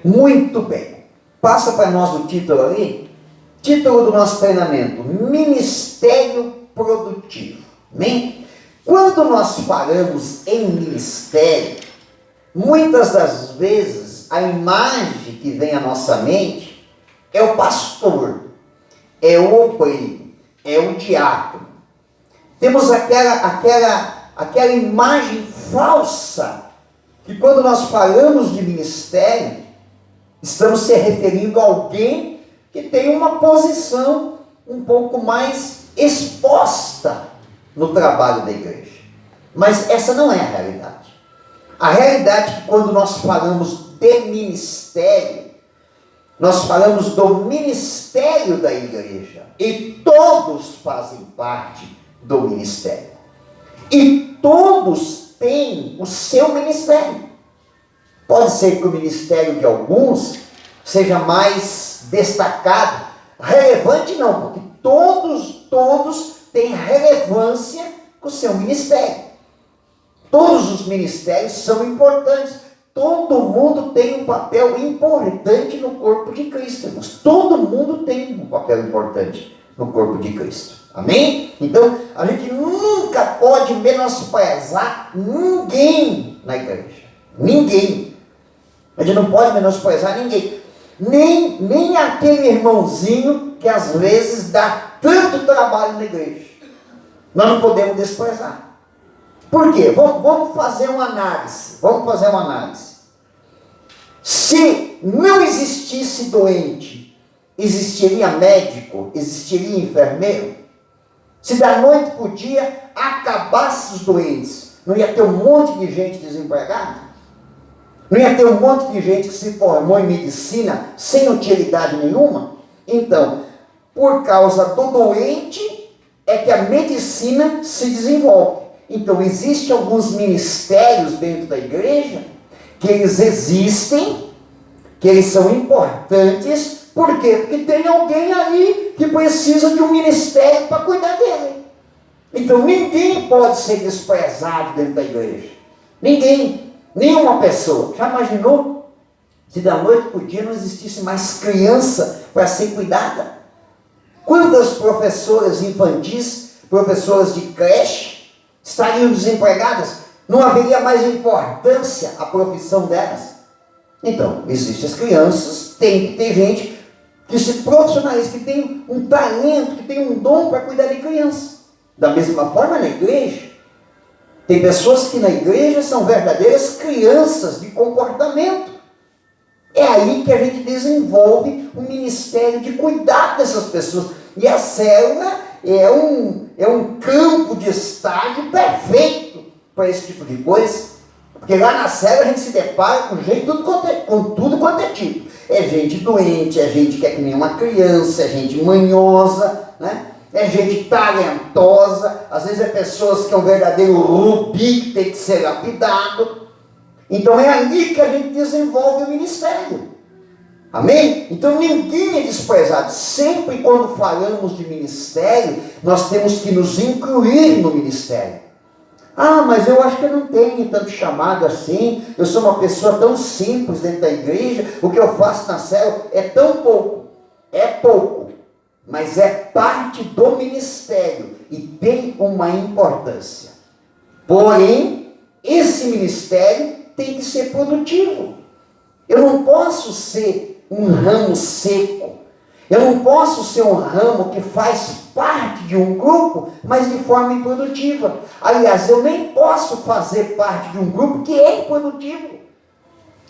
Muito bem. Passa para nós o título ali. Título do nosso treinamento: Ministério Produtivo. Amém? Quando nós falamos em ministério, muitas das vezes a imagem que vem à nossa mente é o pastor, é o obreiro, é o diácono. Temos aquela imagem falsa que quando nós falamos de ministério, estamos se referindo a alguém que tem uma posição um pouco mais exposta no trabalho da igreja. Mas essa não é a realidade. A realidade é que quando nós falamos de ministério, nós falamos do ministério da igreja. E todos fazem parte do ministério. E todos têm o seu ministério. Pode ser que o ministério de alguns seja mais destacado. Relevante não, porque todos têm relevância com o seu ministério. Todos os ministérios são importantes. Todo mundo tem um papel importante no corpo de Cristo, irmãos. Todo mundo tem um papel importante no corpo de Cristo. Amém? Então, a gente nunca pode menosprezar ninguém na igreja. Ninguém. A gente não pode menosprezar ninguém. Nem aquele irmãozinho que às vezes dá tanto trabalho na igreja. Nós não podemos desprezar. Por quê? Vamos fazer uma análise. Se não existisse doente, existiria médico, existiria enfermeiro? Se da noite para o dia acabasse os doentes, não ia ter um monte de gente desempregada? Não ia ter um monte de gente que se formou em medicina sem utilidade nenhuma? Então, por causa do doente, é que a medicina se desenvolve. Então, existem alguns ministérios dentro da igreja que eles existem, que eles são importantes. Por quê? Porque tem alguém aí que precisa de um ministério para cuidar dele. Então, ninguém pode ser desprezado dentro da igreja. Ninguém, nenhuma pessoa. Já imaginou se da noite para o dia não existisse mais criança para ser cuidada? Quantas professoras infantis, professoras de creche, estariam desempregadas? Não haveria mais importância à profissão delas? Então, existem as crianças, tem que ter gente que se profissionaliza, que tem um talento, que tem um dom para cuidar de criança. Da mesma forma, na igreja, tem pessoas que na igreja são verdadeiras crianças de comportamento. É aí que a gente desenvolve um ministério de cuidar dessas pessoas. E a célula é um campo de estágio perfeito para esse tipo de coisa. Porque lá na célula a gente se depara com tudo quanto é tipo. É gente doente, é gente que é que nem uma criança, é gente manhosa, né? É gente talentosa, às vezes é pessoas que é um verdadeiro rubi que tem que ser lapidado. Então é ali que a gente desenvolve o ministério. Amém? Então ninguém é desprezado. Sempre quando falamos de ministério, nós temos que nos incluir no ministério. Ah, mas eu acho que eu não tenho tanto chamado assim. Eu sou uma pessoa tão simples dentro da igreja. O que eu faço na célula é tão pouco. É pouco. Mas é parte do ministério e tem uma importância. Porém, esse ministério tem que ser produtivo. Eu não posso ser um ramo seco. Eu não posso ser um ramo que faz parte de um grupo, mas de forma improdutiva. Aliás, eu nem posso fazer parte de um grupo que é improdutivo.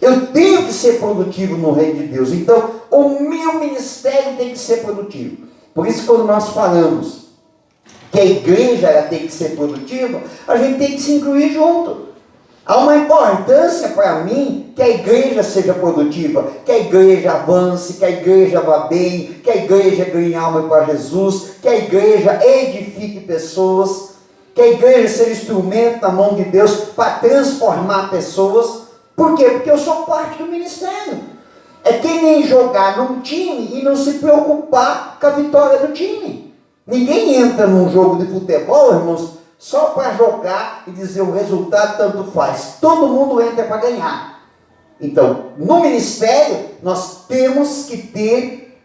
Eu tenho que ser produtivo no reino de Deus. Então, o meu ministério tem que ser produtivo. Por isso, quando nós falamos que a igreja ela tem que ser produtiva, a gente tem que se incluir junto. Há uma importância para mim que a igreja seja produtiva, que a igreja avance, que a igreja vá bem, que a igreja ganhe alma para Jesus, que a igreja edifique pessoas, que a igreja seja instrumento na mão de Deus para transformar pessoas. Por quê? Porque eu sou parte do ministério. É que nem jogar num time e não se preocupar com a vitória do time. Ninguém entra num jogo de futebol, irmãos, só para jogar e dizer o resultado tanto faz. Todo mundo entra para ganhar. Então, no ministério, nós temos que ter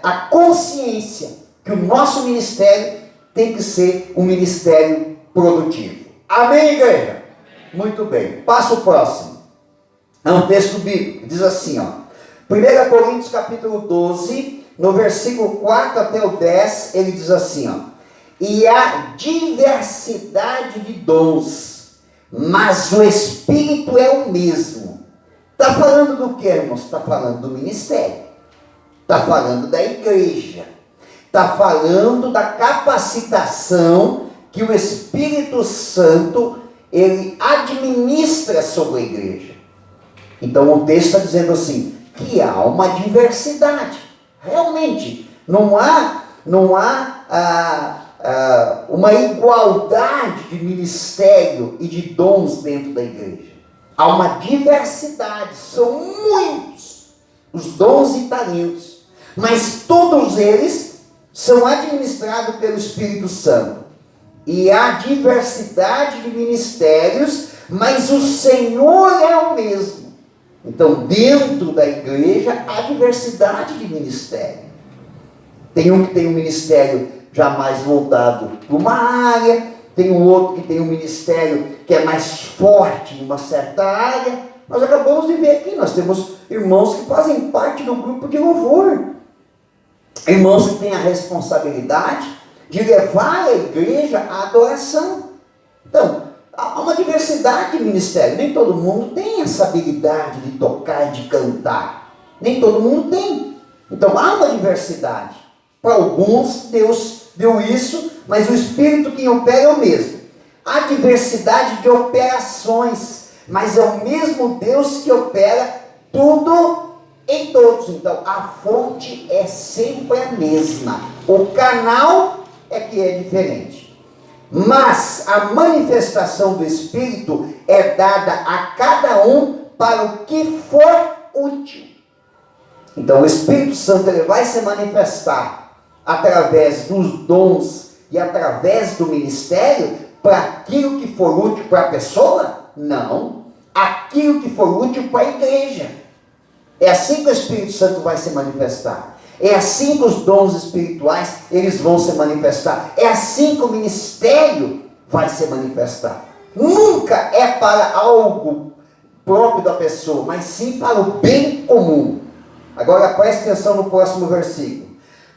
a consciência que o nosso ministério tem que ser um ministério produtivo. Amém, igreja? Muito bem. Passa o próximo. É um texto bíblico. Diz assim, ó. 1 Coríntios capítulo 12, no versículo 4 até o 10, ele diz assim, ó. E há diversidade de dons, mas o Espírito é o mesmo. Está falando do que, irmãos? Está falando do ministério. Está falando da igreja. Está falando da capacitação que o Espírito Santo, ele administra sobre a igreja. Então o texto está dizendo assim, que há uma diversidade. Realmente, não há uma igualdade de ministério e de dons dentro da igreja. Há uma diversidade, são muitos os dons e talentos, mas todos eles são administrados pelo Espírito Santo. E há diversidade de ministérios, mas o Senhor é o mesmo. Então, dentro da igreja, há diversidade de ministério. Tem um que tem um ministério já mais voltado para uma área, tem um outro que tem um ministério que é mais forte em uma certa área. Nós acabamos de ver aqui, nós temos irmãos que fazem parte do grupo de louvor. Irmãos que têm a responsabilidade de levar a igreja à adoração. Então, há uma diversidade de ministério. Nem todo mundo tem essa habilidade de tocar, de cantar. Nem todo mundo tem. Então, há uma diversidade. Para alguns, Deus deu isso, mas o Espírito que opera é o mesmo. Há diversidade de operações, mas é o mesmo Deus que opera tudo em todos. Então, a fonte é sempre a mesma. O canal é que é diferente. Mas a manifestação do Espírito é dada a cada um para o que for útil. Então, o Espírito Santo ele vai se manifestar através dos dons e através do ministério para aquilo que for útil para a pessoa? Não. Aquilo que for útil para a igreja. É assim que o Espírito Santo vai se manifestar. É assim que os dons espirituais eles vão se manifestar. É assim que o ministério vai se manifestar. Nunca é para algo próprio da pessoa, mas sim para o bem comum. Agora preste atenção no próximo versículo.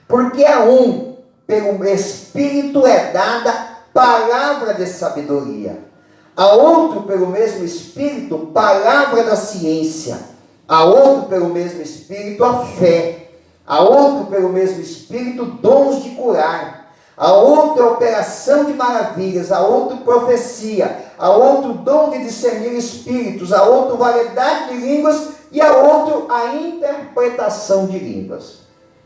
Porque a um, pelo Espírito é dada palavra de sabedoria. A outro, pelo mesmo Espírito, palavra da ciência. A outro, pelo mesmo Espírito, a fé. A outro, pelo mesmo Espírito, dons de curar. A outro, operação de maravilhas. A outro, profecia. A outro, dom de discernir espíritos. A outro, variedade de línguas. E a outro, a interpretação de línguas.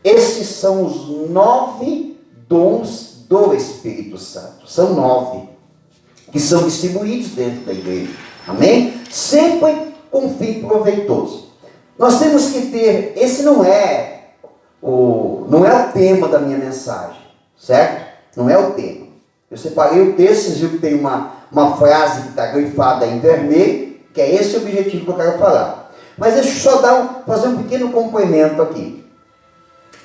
Esses são os 9 dons do Espírito Santo. São 9 que são distribuídos dentro da igreja. Amém? Sempre com fim proveitoso. Nós temos que ter, esse não é o tema da minha mensagem, certo? Não é o tema. Eu separei o texto, vocês viram que tem uma frase que está grifada em vermelho, que é esse o objetivo que eu quero falar. Mas deixa eu só fazer um pequeno complemento aqui.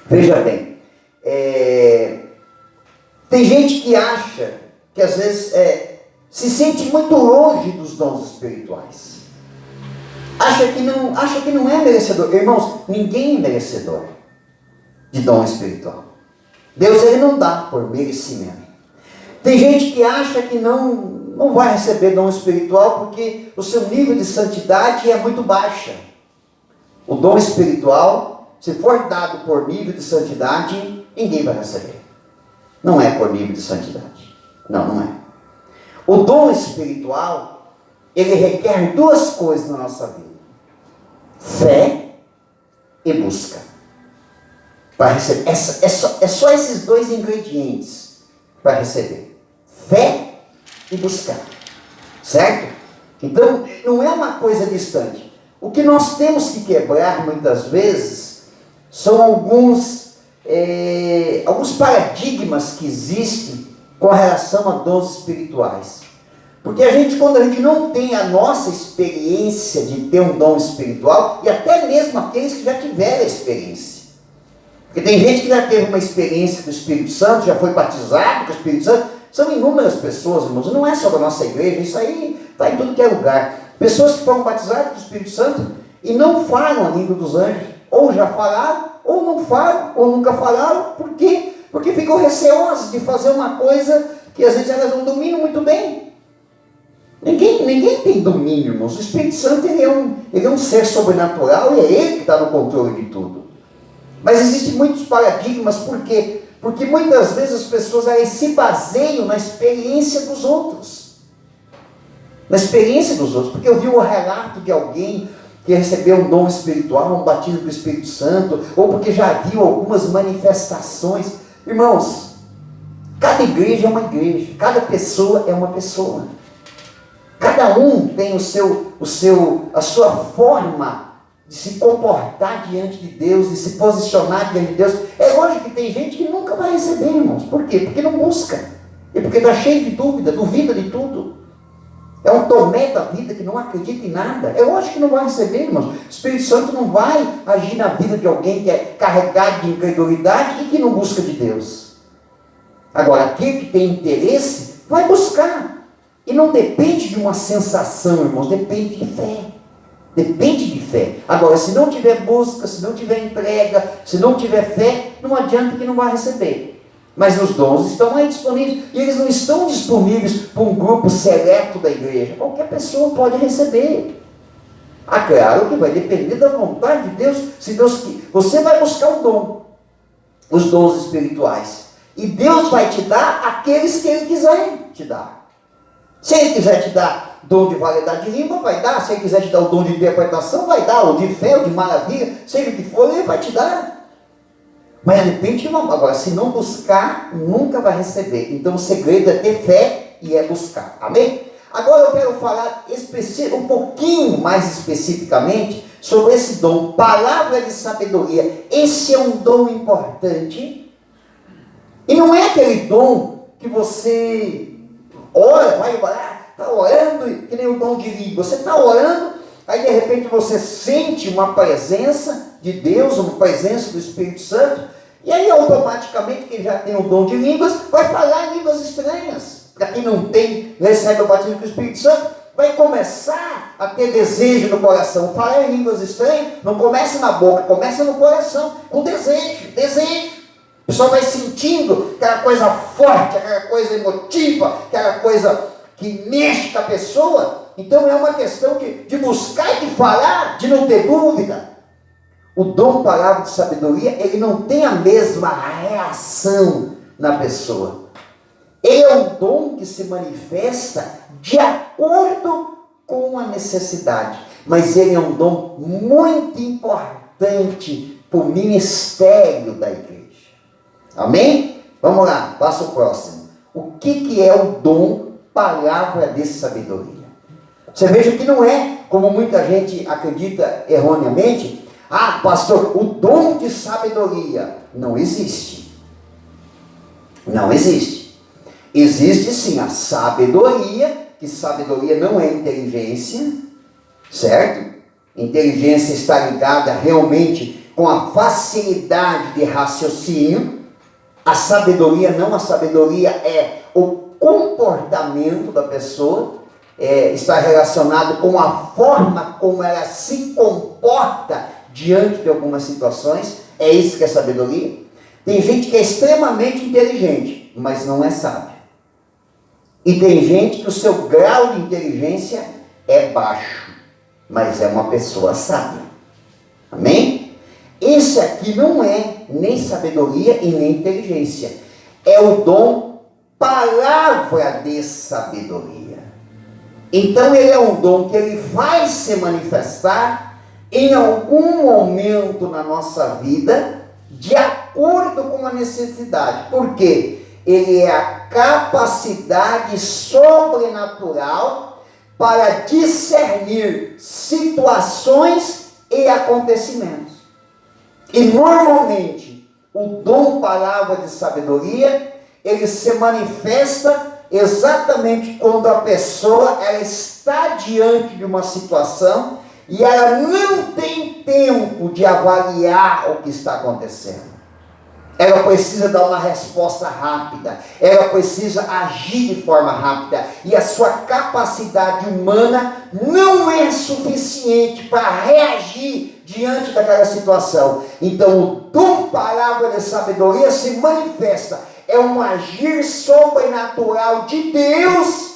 Veja bem, tem gente que acha que às vezes se sente muito longe dos dons espirituais. Acha que não é merecedor. Irmãos, ninguém é merecedor de dom espiritual. Deus ele não dá por merecimento. Tem gente que acha que não vai receber dom espiritual porque o seu nível de santidade é muito baixa. O dom espiritual, se for dado por nível de santidade, ninguém vai receber. Não é por nível de santidade. Não é. O dom espiritual, ele requer 2 coisas na nossa vida. Fé e busca. Para receber. É só esses 2 ingredientes para receber. Fé e buscar. Certo? Então, não é uma coisa distante. O que nós temos que quebrar muitas vezes são alguns paradigmas que existem com relação a dons espirituais. Porque a gente, quando a gente não tem a nossa experiência de ter um dom espiritual, e até mesmo aqueles que já tiveram a experiência. Porque tem gente que já teve uma experiência com o Espírito Santo, já foi batizado com o Espírito Santo. São inúmeras pessoas, irmãos, não é só da nossa igreja, isso aí está em tudo que é lugar. Pessoas que foram batizadas com o Espírito Santo e não falam a língua dos anjos. Ou já falaram, ou não falam, ou nunca falaram. Por quê? Porque ficam receosas de fazer uma coisa que às vezes elas não dominam muito bem. Ninguém tem domínio, irmãos. O Espírito Santo ele é um ser sobrenatural e é Ele que está no controle de tudo. Mas existem muitos paradigmas, por quê? Porque muitas vezes as pessoas elas se baseiam na experiência dos outros. Na experiência dos outros. Porque eu vi um relato de alguém que recebeu um dom espiritual, um batismo do Espírito Santo, ou porque já viu algumas manifestações. Irmãos, cada igreja é uma igreja, cada pessoa é uma pessoa. Cada um tem a sua forma de se comportar diante de Deus, de se posicionar diante de Deus. É lógico que tem gente que nunca vai receber, irmãos. Por quê? Porque não busca. E porque está cheio de dúvida, duvida de tudo. É um tomé da vida que não acredita em nada. É lógico que não vai receber, irmãos. O Espírito Santo não vai agir na vida de alguém que é carregado de incredulidade e que não busca de Deus. Agora, aquele que tem interesse, vai buscar. E não depende de uma sensação, irmãos, depende de fé. Depende de fé. Agora, se não tiver busca, se não tiver entrega, se não tiver fé, não adianta que não vai receber. Mas os dons estão aí disponíveis. E eles não estão disponíveis para um grupo seleto da igreja. Qualquer pessoa pode receber. Ah, claro que vai depender da vontade de Deus. Se Deus, você vai buscar um dom, os dons espirituais. E Deus vai te dar aqueles que Ele quiser te dar. Se Ele quiser te dar dom de variedade de língua, vai dar. Se Ele quiser te dar o dom de interpretação, vai dar. Ou de fé, ou de maravilha, seja o que for, Ele vai te dar. Mas depende de uma. Agora, se não buscar, nunca vai receber. Então o segredo é ter fé e é buscar. Amém? Agora eu quero falar um pouquinho mais especificamente sobre esse dom, palavra de sabedoria. Esse é um dom importante. E não é aquele dom que você ora, vai orar, está orando, que nem o dom de língua. Você está orando, aí de repente você sente uma presença de Deus, uma presença do Espírito Santo, e aí automaticamente quem já tem o dom de línguas, vai falar em línguas estranhas. Para quem não tem, recebe o batismo do Espírito Santo, vai começar a ter desejo no coração. Falar em línguas estranhas, não começa na boca, começa no coração, com desejo. O pessoal vai sentindo aquela coisa forte, aquela coisa emotiva, aquela coisa que mexe com a pessoa. Então é uma questão de buscar e de falar, de não ter dúvida. O dom palavra de sabedoria, ele não tem a mesma reação na pessoa. Ele é um dom que se manifesta de acordo com a necessidade. Mas ele é um dom muito importante para o ministério da igreja. Amém? Vamos lá, passa o próximo. O que é o dom palavra de sabedoria? Você veja que não é, como muita gente acredita erroneamente, ah, pastor, o dom de sabedoria não existe. Não existe. Existe sim a sabedoria, que sabedoria não é inteligência, certo? Inteligência está ligada realmente com a facilidade de raciocínio. A sabedoria não, a sabedoria é o comportamento da pessoa, está relacionado com a forma como ela se comporta diante de algumas situações. É isso que é sabedoria. Tem gente que é extremamente inteligente, mas não é sábio. E tem gente que o seu grau de inteligência é baixo, mas é uma pessoa sábia. Amém? Esse aqui não é nem sabedoria e nem inteligência. É o dom palavra de sabedoria. Então ele é um dom que ele vai se manifestar em algum momento na nossa vida, de acordo com a necessidade. Por quê? Ele é a capacidade sobrenatural para discernir situações e acontecimentos. E normalmente, o dom palavra de sabedoria, ele se manifesta exatamente quando a pessoa ela está diante de uma situação e ela não tem tempo de avaliar o que está acontecendo. Ela precisa dar uma resposta rápida, ela precisa agir de forma rápida, e a sua capacidade humana não é suficiente para reagir diante daquela situação. Então o dom palavra de sabedoria se manifesta, é um agir sobrenatural de Deus,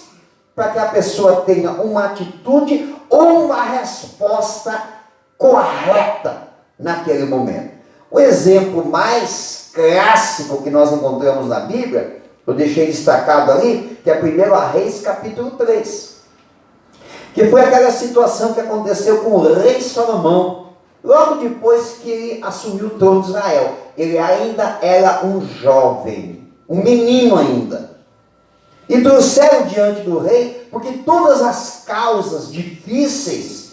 para que a pessoa tenha uma atitude ou uma resposta correta naquele momento. O exemplo mais clássico que nós encontramos na Bíblia, eu deixei destacado ali, que é 1 Reis capítulo 3, que foi aquela situação que aconteceu com o rei Salomão, logo depois que ele assumiu o trono de Israel. Ele ainda era um jovem, um menino ainda, e trouxeram diante do rei, porque todas as causas difíceis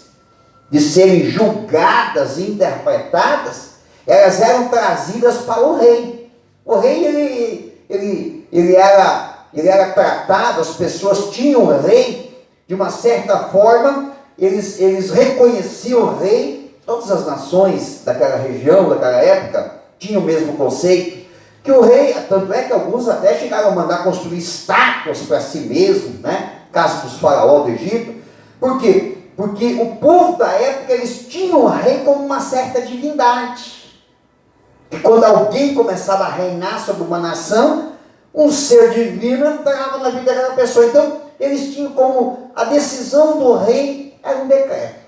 de serem julgadas e interpretadas, elas eram trazidas para o rei. O rei, ele era tratado, as pessoas tinham o rei, de uma certa forma, eles reconheciam o rei. Todas as nações daquela região, daquela época, tinham o mesmo conceito, que o rei, tanto é que alguns até chegaram a mandar construir estátuas para si mesmo, né? Caso dos faraós do Egito. Por quê? Porque o povo da época, eles tinham o rei como uma certa divindade. E quando alguém começava a reinar sobre uma nação, um ser divino entrava na vida daquela pessoa. Então, eles tinham como a decisão do rei era um decreto.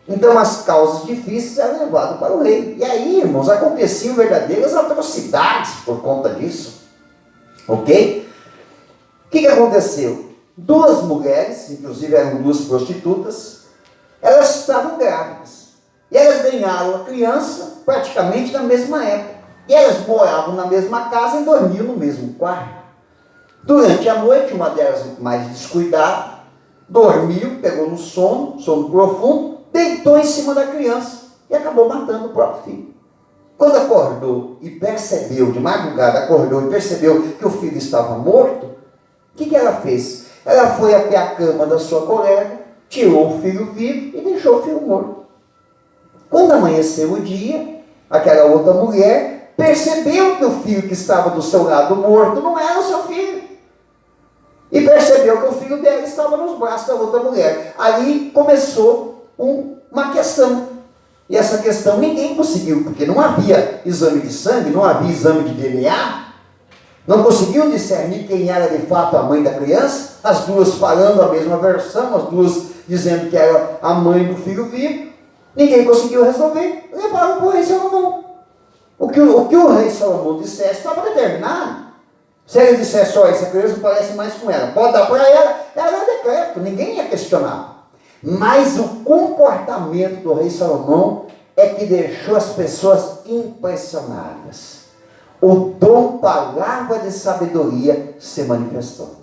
Então, as causas difíceis eram levadas para o rei. E aí, irmãos, aconteciam verdadeiras atrocidades por conta disso. Ok? O que aconteceu? Duas mulheres, inclusive eram duas prostitutas, elas estavam grávidas. E elas ganharam a criança praticamente na mesma época. E elas moravam na mesma casa e dormiam no mesmo quarto. Durante a noite, uma delas mais descuidada, dormiu, pegou no sono profundo, deitou em cima da criança e acabou matando o próprio filho. Quando acordou e percebeu, de madrugada acordou e percebeu que o filho estava morto, o que ela fez? Ela foi até a cama da sua colega, tirou o filho vivo e deixou o filho morto. Quando amanheceu o dia, aquela outra mulher percebeu que o filho que estava do seu lado morto não era o seu filho. E percebeu que o filho dela estava nos braços da outra mulher. Ali começou uma questão. E essa questão ninguém conseguiu, porque não havia exame de sangue, não havia exame de DNA. Não conseguiu discernir quem era de fato a mãe da criança. As duas falando a mesma versão, as duas dizendo que era a mãe do filho vivo. Ninguém conseguiu resolver, levaram para o rei Salomão. O que o rei Salomão dissesse estava determinado. Se ele dissesse, olha, essa criança parece mais com ela, pode dar para ela, era decreto, ninguém ia questionar. Mas o comportamento do rei Salomão é que deixou as pessoas impressionadas. O dom palavra de sabedoria se manifestou.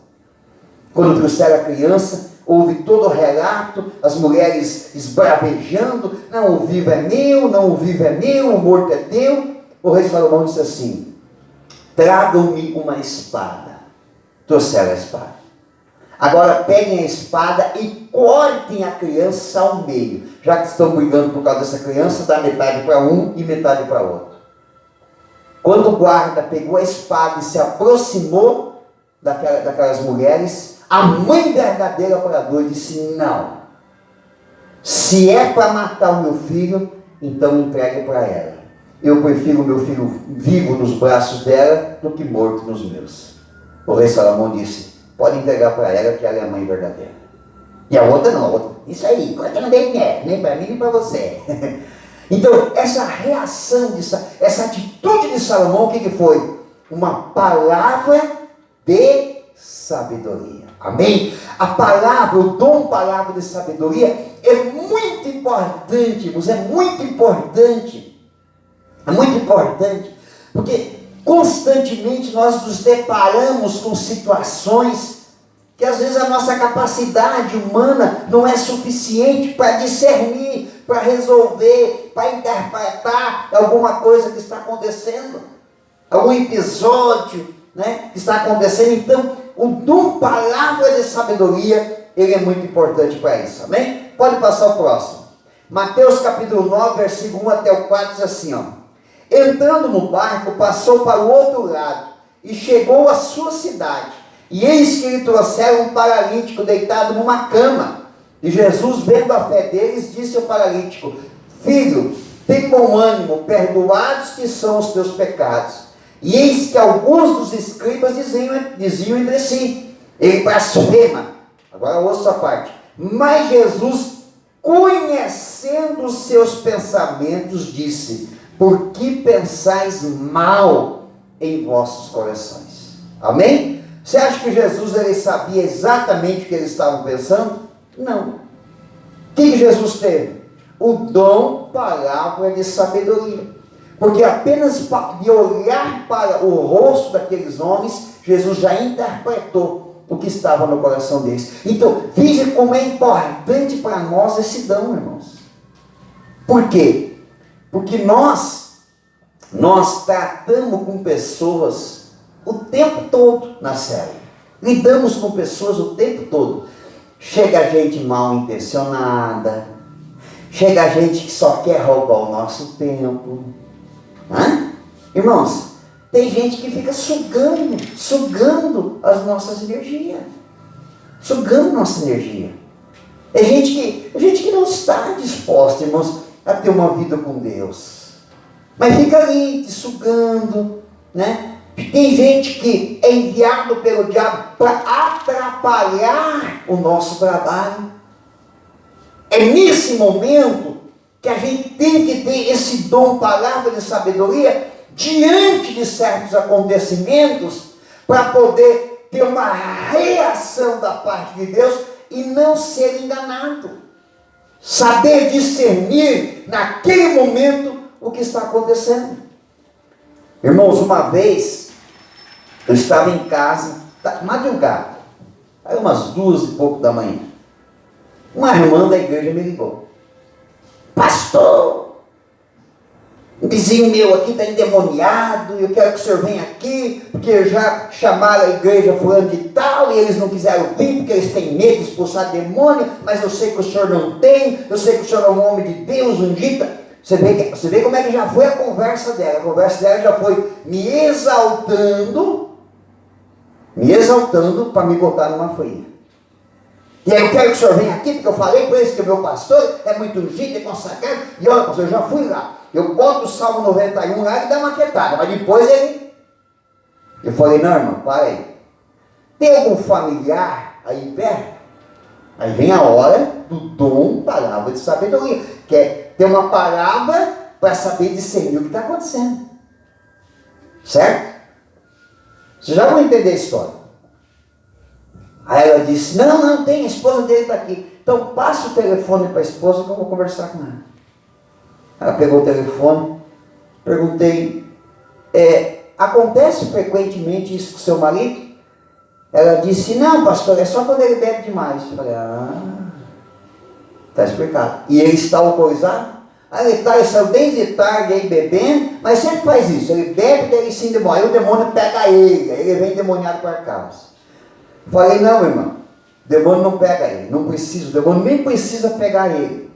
Quando trouxeram a criança, houve todo o relato, as mulheres esbravejando, não, o vivo é meu, não, o vivo é meu, o morto é teu. O rei Salomão disse assim, tragam-me uma espada. Trouxeram a espada. Agora peguem a espada e cortem a criança ao meio. Já que estão brigando por causa dessa criança, dá metade para um e metade para outro. Quando o guarda pegou a espada e se aproximou daquelas mulheres, a mãe verdadeira para a dor disse, não. Se é para matar o meu filho, então entregue para ela. Eu prefiro o meu filho vivo nos braços dela do que morto nos meus. O rei Salomão disse, pode entregar para ela que ela é a mãe verdadeira. E a outra não, a outra, isso aí, corta não tem nem para mim nem para você. Então, essa reação, essa atitude de Salomão, o que foi? Uma palavra de sabedoria. Amém? A palavra, o dom palavra de sabedoria é muito importante, irmãos, é muito importante. É muito importante, porque constantemente nós nos deparamos com situações que às vezes a nossa capacidade humana não é suficiente para discernir, para resolver, para interpretar alguma coisa que está acontecendo, algum episódio, né, que está acontecendo. Então, o dom palavra de sabedoria, ele é muito importante para isso, amém? Pode passar o próximo. Mateus capítulo 9, versículo 1 até o 4, diz assim, ó. Entrando no barco, passou para o outro lado, e chegou à sua cidade. E eis que lhe trouxeram um paralítico deitado numa cama. E Jesus, vendo a fé deles, disse ao paralítico: Filho, tem bom ânimo, perdoados que são os teus pecados. E eis que alguns dos escribas diziam entre si: Ele blasfema. Agora ouça a parte. Mas Jesus, conhecendo os seus pensamentos, disse: Por que pensais mal em vossos corações? Amém? Você acha que Jesus ele sabia exatamente o que eles estavam pensando? Não. O que Jesus teve? O dom, palavra de sabedoria. Porque apenas de olhar para o rosto daqueles homens, Jesus já interpretou o que estava no coração deles. Então, veja como é importante para nós esse dom, irmãos. Por quê? Porque nós tratamos com pessoas o tempo todo na série. Lidamos com pessoas o tempo todo. Chega gente mal intencionada, chega gente que só quer roubar o nosso tempo. Irmãos, tem gente que fica sugando as nossas energias. Sugando nossa energia. É gente que não está disposta, irmãos, a ter uma vida com Deus. Mas fica ali te sugando, né? Tem gente que é enviado pelo diabo para atrapalhar o nosso trabalho. É nesse momento que a gente tem que ter esse dom, palavra de sabedoria, diante de certos acontecimentos, para poder ter uma reação da parte de Deus e não ser enganado. Saber discernir naquele momento o que está acontecendo. Irmãos, uma vez eu estava em casa, madrugada, aí umas 2h pouco da manhã. Uma irmã da igreja me ligou: Pastor, um vizinho meu aqui está endemoniado, eu quero que o senhor venha aqui, porque já chamaram a igreja fulano de tal, e eles não quiseram vir, porque eles têm medo de expulsar demônio, mas eu sei que o senhor não tem, eu sei que o senhor é um homem de Deus, ungida. Você vê como é que já foi a conversa dela. A conversa dela já foi me exaltando para me botar numa fria. E aí eu quero que o senhor venha aqui, porque eu falei para eles que o meu pastor é muito ungido, é consagrado. E olha, pastor, eu já fui lá. Eu boto o Salmo 91 lá e dá uma quietada, mas depois ele... Eu falei: não, irmão, para aí. Tem algum familiar aí perto? Aí vem a hora do dom, palavra de sabedoria, que é ter uma palavra para saber discernir o que está acontecendo. Certo? Vocês já vão entender a história. Aí ela disse: não tem, a esposa dele está aqui. Então passa o telefone para a esposa que eu vou conversar com ela. Ela pegou o telefone, perguntei: acontece frequentemente isso com seu marido? Ela disse: não, pastor, é só quando ele bebe demais. Eu falei: está explicado. E ele está alcoolizado? Ele saiu desde tarde aí bebendo, mas sempre faz isso. Ele bebe, ele se endemônia. Aí o demônio pega ele, aí ele vem endemoniado para casa. Eu falei: não, irmão, o demônio não pega ele, não precisa, o demônio nem precisa pegar ele.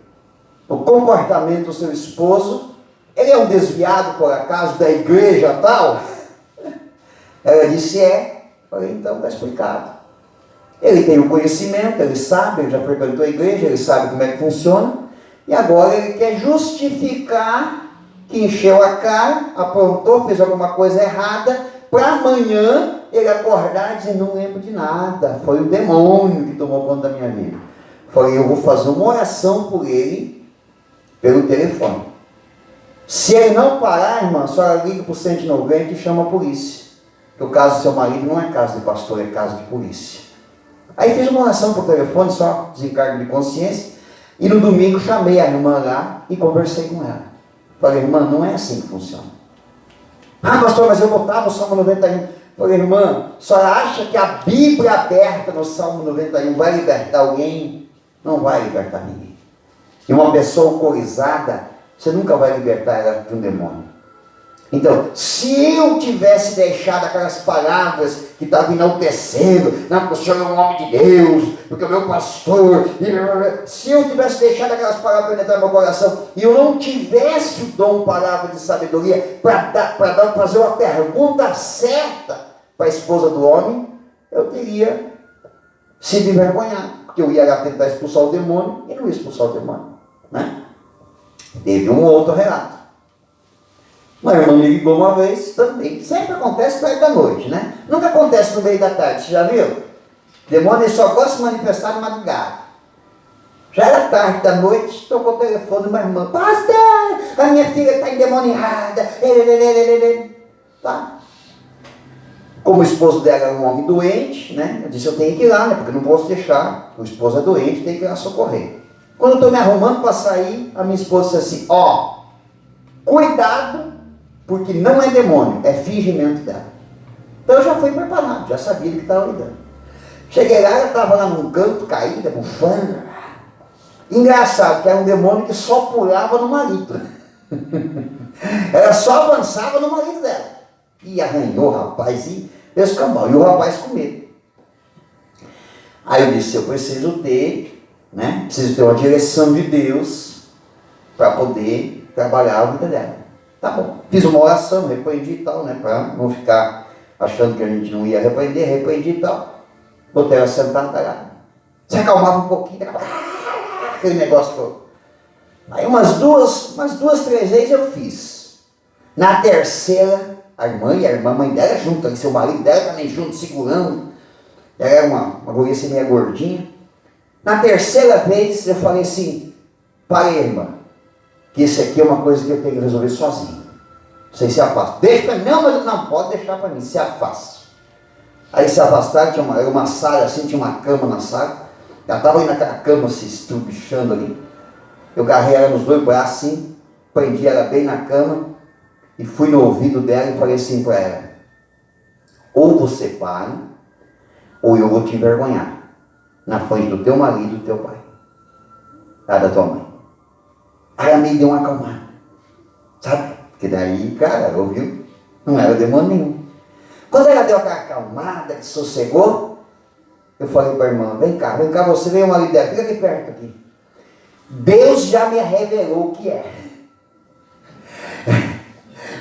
O comportamento do seu esposo, ele é um desviado por acaso da igreja tal? Ela disse: é. Eu falei: então está explicado. Ele tem o conhecimento, ele sabe, ele já frequentou a igreja, ele sabe como é que funciona, e agora ele quer justificar que encheu a cara, aprontou, fez alguma coisa errada, para amanhã ele acordar e dizer: não lembro de nada, foi o demônio que tomou conta da minha vida. Eu falei: eu vou fazer uma oração por ele, pelo telefone. Se ele não parar, irmã, a senhora liga para o 190 e chama a polícia. Porque o caso do seu marido não é caso de pastor, é caso de polícia. Aí fiz uma oração por telefone, só desencargo de consciência, e no domingo chamei a irmã lá e conversei com ela. Falei: irmã, não é assim que funciona. Pastor, mas eu botava o Salmo 91. Falei: irmã, a senhora acha que a Bíblia aberta no Salmo 91 vai libertar alguém? Não vai libertar ninguém. E uma pessoa alcoolizada, você nunca vai libertar ela de um demônio. Então, se eu tivesse deixado aquelas palavras que estavam enaltecendo, não, porque o senhor é um homem de Deus, porque o meu pastor, se eu tivesse deixado aquelas palavras penetrar no meu coração, e eu não tivesse o dom, palavra de sabedoria, para fazer uma pergunta certa para a esposa do homem, eu teria sido envergonhado, porque eu ia lá tentar expulsar o demônio, e não ia expulsar o demônio, né? Teve um outro relato. Uma irmã me ligou uma vez também. Sempre acontece perto da noite, né? Nunca acontece no meio da tarde, você já viu? Demônio só gosta de se manifestar de madrugada. Já era tarde da noite, tocou o telefone de uma irmã. Pastor, a minha filha está endemoniada. Tá. Como o esposo dela era um homem doente, né? Eu disse, eu tenho que ir lá, né? Porque não posso deixar. O esposo é doente, tem que ir lá socorrer. Quando eu estou me arrumando para sair, a minha esposa disse assim, ó, cuidado, porque não é demônio, é fingimento dela. Então eu já fui preparado, já sabia do que estava lidando. Cheguei lá, ela estava lá num canto, caída, bufando. Engraçado, que era um demônio que só pulava no marido. Ela só avançava no marido dela. E arranhou o rapaz e escambau. E o rapaz com medo. Aí eu disse, eu preciso ter, né? Preciso ter uma direção de Deus para poder trabalhar a vida dela. Tá bom. Fiz uma oração, repreendi e tal, né? Para não ficar achando que a gente não ia repreender, repreendi e tal. Botei ela sentada lá. Se acalmava um pouquinho, aquele negócio todo. Aí umas duas, três vezes eu fiz. Na terceira, a irmã mãe dela junto, ali, seu marido dela também junto, segurando. Ela era uma guria assim meio gordinha. Na terceira vez eu falei assim, parei, irmã, que isso aqui é uma coisa que eu tenho que resolver sozinho. Você se afasta. Deixa para mim. Não, mas não pode deixar para mim, se afaste. Aí se afastaram, tinha uma sala assim, tinha uma cama na sala. Ela estava ali naquela cama se estrubichando ali. Eu agarrei ela nos dois braços assim, prendi ela bem na cama e fui no ouvido dela e falei assim para ela, ou você para, ou eu vou te envergonhar na frente do teu marido e do teu pai, da tua mãe. Aí ela me deu uma acalmada, sabe? Porque daí, cara, ela ouviu, não era demônio nenhum. Quando ela deu aquela acalmada, que sossegou, eu falei para a irmã, vem cá, você veio o marido dela, fica aqui perto aqui. Deus já me revelou o que é.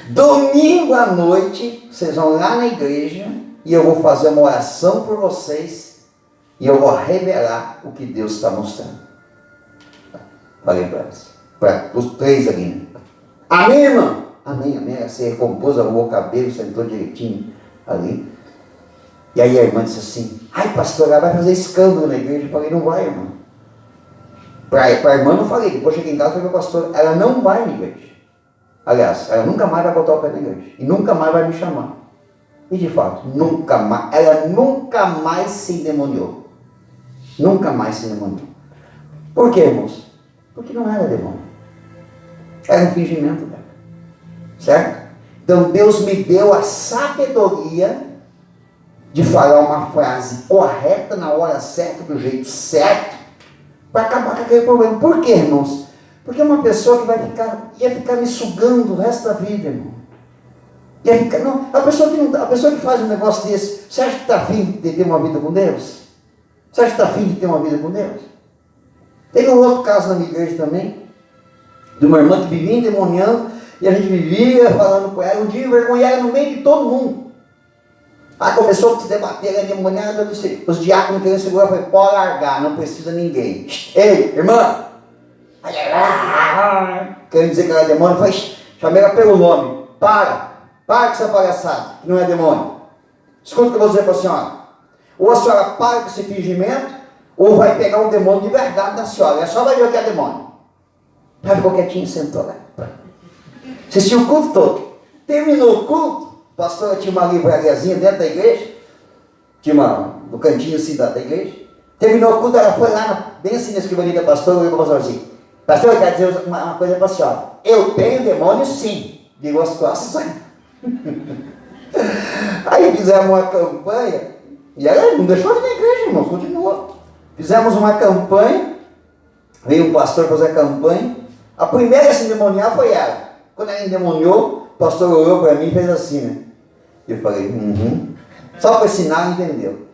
Domingo à noite, vocês vão lá na igreja e eu vou fazer uma oração por vocês e eu vou revelar o que Deus está mostrando. Falei para elas, para os três ali, né? Amém, irmã? Amém, amém. Ela se recompôs, arrumou o cabelo, sentou direitinho ali. E aí a irmã disse assim, ai pastor, ela vai fazer escândalo na igreja. Eu falei, não vai, irmã. Para a irmã não falei, depois cheguei em casa e falei para o pastor, ela não vai na igreja. Aliás, ela nunca mais vai botar o pé na igreja. E nunca mais vai me chamar. E de fato, nunca mais, ela nunca mais se endemoniou. Nunca mais se endemoniou. Por quê, irmãos? Porque não era demônio. Era um fingimento dela. Certo? Então Deus me deu a sabedoria de falar uma frase correta, na hora certa, do jeito certo, para acabar com aquele problema. Por quê, irmãos? Porque é uma pessoa que ia ficar me sugando o resto da vida, irmão. A pessoa que faz um negócio desse, você acha que está afim de ter uma vida com Deus? Você acha que está afim de ter uma vida com Deus? Teve um outro caso na minha igreja também, de uma irmã que vivia endemoniando, e a gente vivia falando com ela, um dia envergonhar ela no meio de todo mundo. Aí começou a se debater, ela endemoniada, eu disse, os diáconos querendo segurar, eu falei, pode largar, não precisa ninguém. Ei, irmã! Querendo dizer que ela é demônio, eu falei, chamei ela pelo nome, para com essa palhaçada, que não é demônio. Escuta o que eu vou dizer para a senhora. Ou a senhora para com esse fingimento, ou vai pegar um demônio de verdade da senhora. E a senhora vai ver o que é demônio. Ela ficou quietinha e sentou lá. Assistiu o culto todo. Terminou o culto, a pastora tinha uma livrariazinha dentro da igreja, tinha no cantinho assim da igreja. Terminou o culto, ela foi lá, bem assim na escrivaninha da pastora, olhou para o pastor assim, pastor, eu quero dizer uma coisa para a senhora. Eu tenho demônio sim. Virou as costas. Aí fizemos uma campanha, e ela não deixou de ir na igreja, irmão, continuou. Fizemos uma campanha, veio um pastor fazer a campanha, a primeira a se endemoniar foi ela. Quando ela endemoniou, o pastor olhou para mim e fez assim, né? Eu falei, Só para ensinar, entendeu?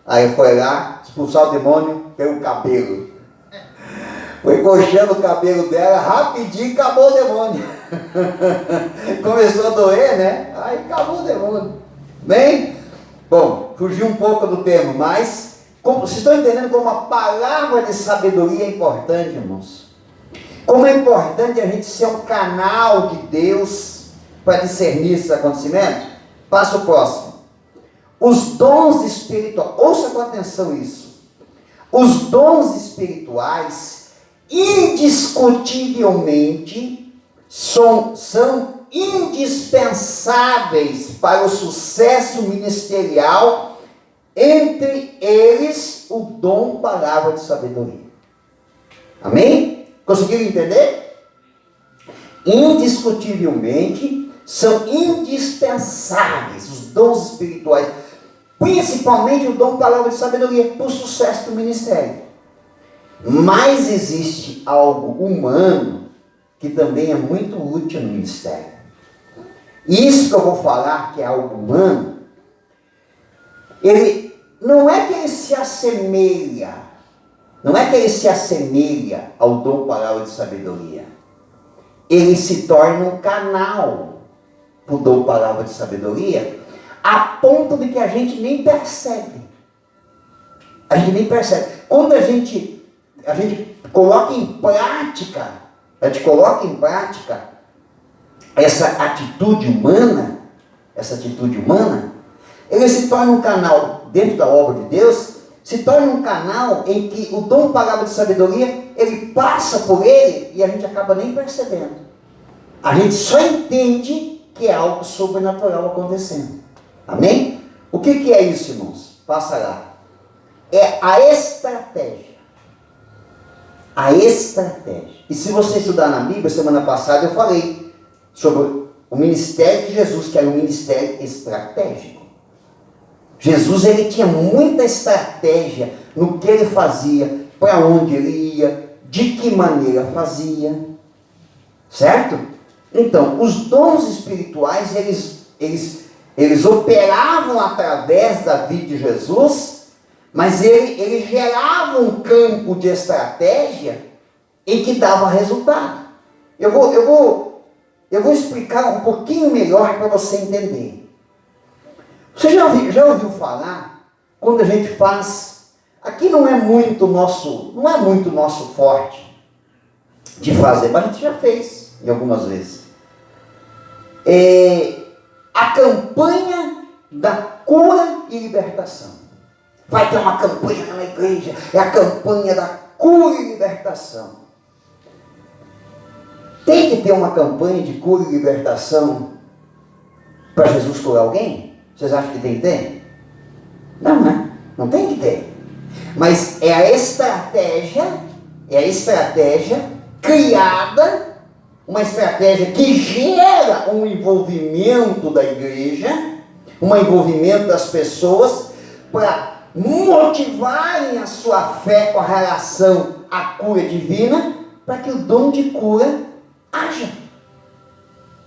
Aí foi lá, expulsar o demônio pelo cabelo. Foi coxando o cabelo dela, rapidinho acabou o demônio. Começou a doer, né? Aí acabou o demônio. Bem, bom, fugiu um pouco do tema, mas vocês estão entendendo como a palavra de sabedoria é importante, irmãos? Como é importante a gente ser um canal de Deus para discernir esses acontecimentos? Passo próximo. Os dons espirituais, ouça com atenção isso. Os dons espirituais indiscutivelmente são indispensáveis para o sucesso ministerial, entre eles o dom palavra de sabedoria. Amém? Conseguiram entender? Indiscutivelmente são indispensáveis os dons espirituais, principalmente o dom palavra de sabedoria, para o sucesso do ministério. Mas existe algo humano que também é muito útil no ministério. Isso que eu vou falar, que é algo humano, ele não é que ele se assemelha, ao dom palavra de sabedoria. Ele se torna um canal para o dom palavra de sabedoria, a ponto de que a gente nem percebe. Quando a gente coloca em prática, essa atitude humana, ele se torna um canal, dentro da obra de Deus, se torna um canal em que o dom palavra de sabedoria, ele passa por ele e a gente acaba nem percebendo. A gente só entende que é algo sobrenatural acontecendo. Amém? O que é isso, irmãos? Passa lá. É a estratégia. E se você estudar na Bíblia, semana passada eu falei sobre o ministério de Jesus, que era um ministério estratégico. Jesus, ele tinha muita estratégia no que ele fazia, para onde ele ia, de que maneira fazia. Certo? Então, os dons espirituais, eles operavam através da vida de Jesus, mas ele gerava um campo de estratégia em que dava resultado. Eu vou explicar um pouquinho melhor para você entender. Você já ouviu falar, quando a gente faz, aqui não é muito nosso forte de fazer, mas a gente já fez em algumas vezes. A campanha da cura e libertação. Vai ter uma campanha na igreja, é a campanha da cura e libertação. Tem que ter uma campanha de cura e libertação para Jesus curar alguém? Vocês acham que tem que ter? Não, né? Não tem que ter. Mas é a estratégia criada, uma estratégia que gera um envolvimento da igreja, um envolvimento das pessoas para motivarem a sua fé com a relação à cura divina, para que o dom de cura haja.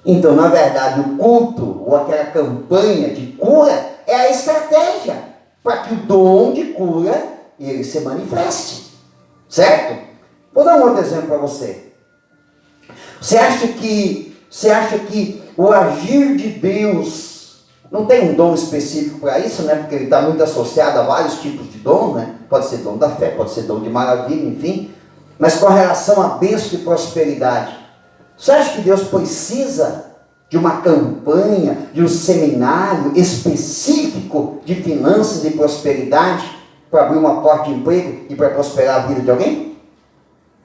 Então, na verdade, o culto, ou aquela campanha de cura, é a estratégia para que o dom de cura, ele se manifeste. Certo? Vou dar um outro exemplo para você. Você acha que o agir de Deus não tem um dom específico para isso, né? Porque ele está muito associado a vários tipos de dom, né? Pode ser dom da fé, pode ser dom de maravilha, enfim. Mas com relação a bênção e prosperidade, você acha que Deus precisa de uma campanha, de um seminário específico de finanças e prosperidade para abrir uma porta de emprego e para prosperar a vida de alguém?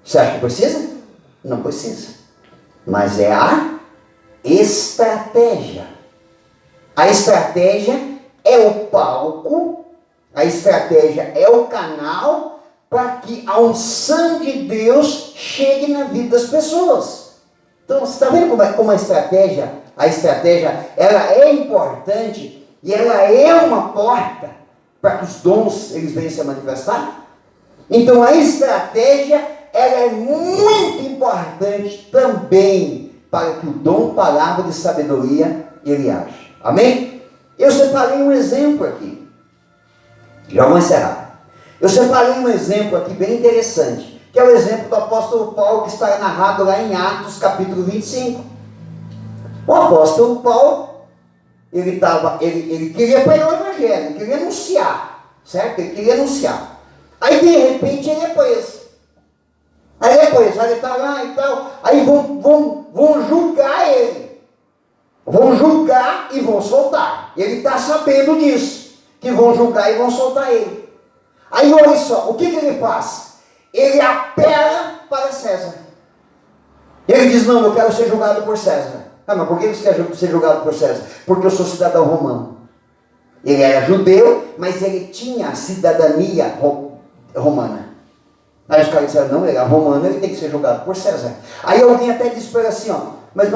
Você acha que precisa? Não precisa. Mas é a estratégia. A estratégia é o palco, a estratégia é o canal para que a unção de Deus chegue na vida das pessoas. Então, você está vendo como a estratégia, ela é importante e ela é uma porta para que os dons eles venham se manifestar? Então, a estratégia ela é muito importante também para que o dom palavra de sabedoria ele age. Amém? Eu separei um exemplo aqui. Já vou encerrar. Eu separei um exemplo aqui bem interessante, que é o exemplo do apóstolo Paulo, que está narrado lá em Atos capítulo 25. O apóstolo Paulo, ele queria pregar o evangelho, ele queria anunciar, certo? Ele queria anunciar. Aí de repente ele é preso. Aí ele está lá e tal, aí vão julgar ele. Vão julgar e vão soltar. Ele está sabendo disso, que vão julgar e vão soltar ele. Aí olha só, o que ele faz? Ele apela para César. Ele diz, não, eu quero ser julgado por César. Ah, mas por que você quer ser julgado por César? Porque eu sou cidadão romano. Ele era judeu, mas ele tinha a cidadania romana. Aí os caras disseram, não, ele é romano, ele tem que ser julgado por César. Aí alguém até disse para ele assim, ó, mas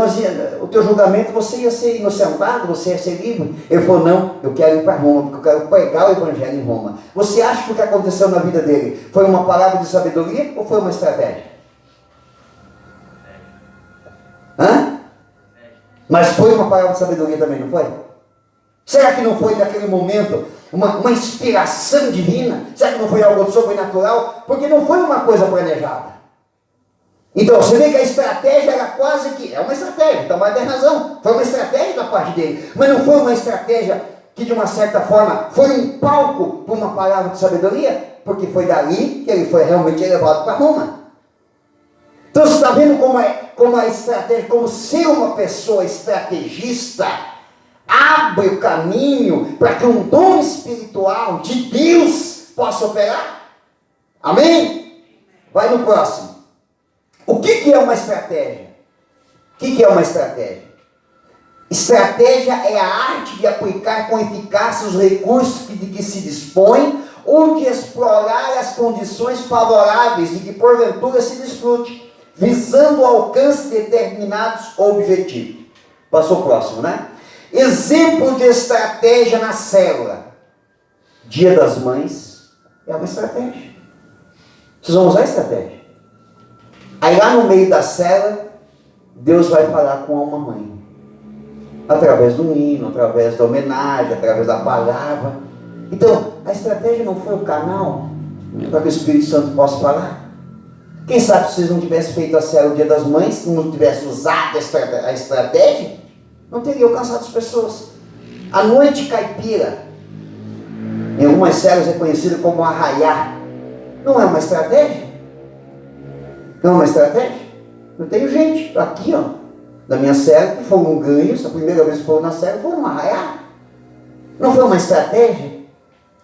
o teu julgamento, você ia ser inocentado, você ia ser livre. Ele falou, não, eu quero ir para Roma, porque eu quero pregar o evangelho em Roma. Você acha que o que aconteceu na vida dele foi uma palavra de sabedoria ou foi uma estratégia? Hã? Mas foi uma palavra de sabedoria também, não foi? Será que não foi naquele momento uma inspiração divina? Será que não foi algo sobrenatural? Porque não foi uma coisa planejada. Então, você vê que a estratégia era quase que... É uma estratégia, então vai ter razão. Foi uma estratégia da parte dele. Mas não foi uma estratégia que, de uma certa forma, foi um palco para uma palavra de sabedoria? Porque foi dali que ele foi realmente elevado para Roma. Então, você está vendo como a estratégia, como ser uma pessoa estrategista abre o caminho para que um dom espiritual de Deus possa operar? Amém? Vai no próximo. O que é uma estratégia? O que é uma estratégia? Estratégia é a arte de aplicar com eficácia os recursos de que se dispõe ou de explorar as condições favoráveis de que porventura se desfrute, visando o alcance de determinados objetivos. Passou o próximo, né? Exemplo de estratégia na célula. Dia das Mães é uma estratégia. Vocês vão usar a estratégia. Aí lá no meio da célula, Deus vai falar com uma mãe. Através do hino, através da homenagem, através da palavra. Então, a estratégia não foi o canal para que o Espírito Santo possa falar? Quem sabe se vocês não tivessem feito a célula Dia das Mães, se não tivessem usado a estratégia, não teria alcançado as pessoas. A noite caipira, em algumas células é conhecida como arraiá. Não é uma estratégia? Não é uma estratégia? Eu tenho gente aqui, ó, da minha célula, que foram ganhos, a primeira vez que foram na célula, foram arraiar. Não foi uma estratégia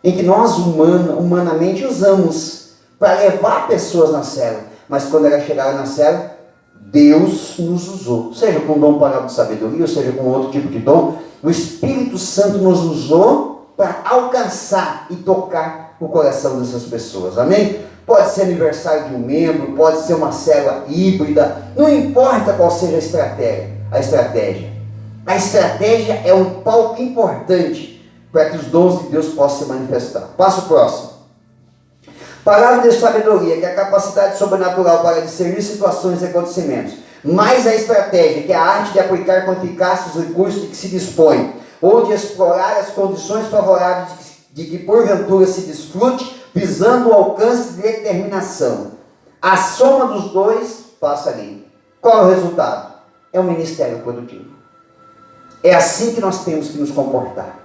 em que nós humanamente usamos para levar pessoas na célula, mas quando elas chegaram na célula, Deus nos usou, seja com dom palavra de sabedoria, ou seja com outro tipo de dom, o Espírito Santo nos usou para alcançar e tocar o coração dessas pessoas, amém? Pode ser aniversário de um membro, pode ser uma célula híbrida, não importa qual seja a estratégia. A estratégia é um palco importante para que os dons de Deus possam se manifestar. Passo próximo. Palavra de sabedoria, que é a capacidade sobrenatural para discernir situações e acontecimentos. Mais a estratégia, que é a arte de aplicar com eficácia os recursos de que se dispõe, ou de explorar as condições favoráveis de que porventura se desfrute, visando o alcance de determinação. A soma dos dois passa ali. Qual é o resultado? É um ministério produtivo. É assim que nós temos que nos comportar.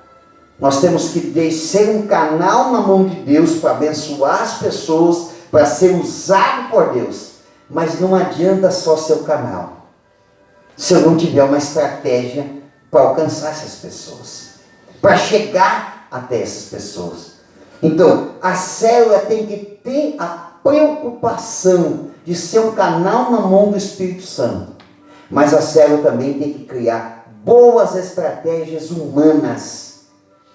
Nós temos que ser um canal na mão de Deus para abençoar as pessoas, para ser usado por Deus. Mas não adianta só ser o canal, se eu não tiver uma estratégia para alcançar essas pessoas, para chegar até essas pessoas. Então, a célula tem que ter a preocupação de ser um canal na mão do Espírito Santo. Mas a célula também tem que criar boas estratégias humanas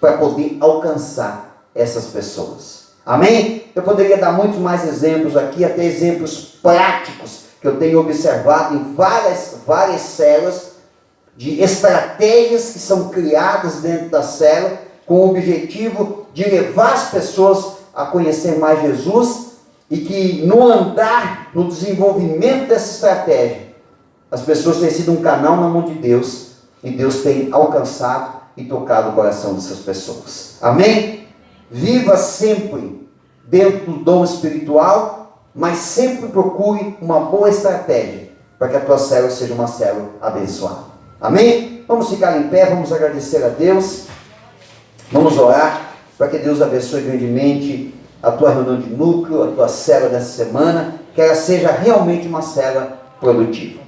para poder alcançar essas pessoas. Amém? Eu poderia dar muitos mais exemplos aqui, até exemplos práticos que eu tenho observado em várias células, de estratégias que são criadas dentro da célula com o objetivo de levar as pessoas a conhecer mais Jesus e que no andar, no desenvolvimento dessa estratégia, As pessoas têm sido um canal na mão de Deus, e Deus tem alcançado e tocado o coração dessas pessoas. Amém? Viva sempre dentro do dom espiritual, mas sempre procure uma boa estratégia para que a tua célula seja uma célula abençoada. Amém? Vamos ficar em pé, vamos agradecer a Deus, vamos orar para que Deus abençoe grandemente a tua reunião de núcleo, a tua célula dessa semana, que ela seja realmente uma célula produtiva.